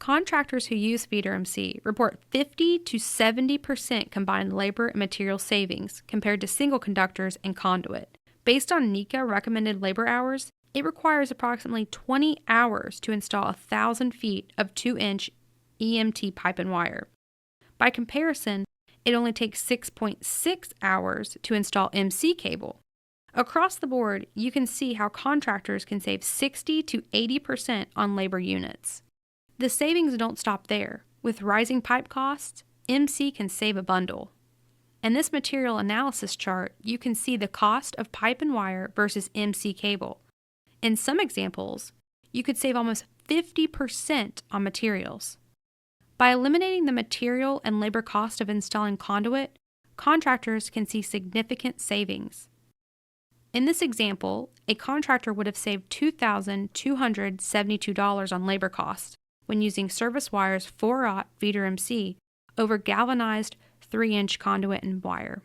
Contractors who use feeder MC report 50 to 70% combined labor and material savings compared to single conductors and conduit. Based on NECA recommended labor hours, it requires approximately 20 hours to install 1,000 feet of 2-inch EMT pipe and wire. By comparison, it only takes 6.6 hours to install MC cable. Across the board, you can see how contractors can save 60 to 80% on labor units. The savings don't stop there. With rising pipe costs, MC can save a bundle. In this material analysis chart, you can see the cost of pipe and wire versus MC cable. In some examples, you could save almost 50% on materials. By eliminating the material and labor cost of installing conduit, contractors can see significant savings. In this example, a contractor would have saved $2,272 on labor costs when using service wires 4/0 feeder MC over galvanized 3-inch conduit and wire.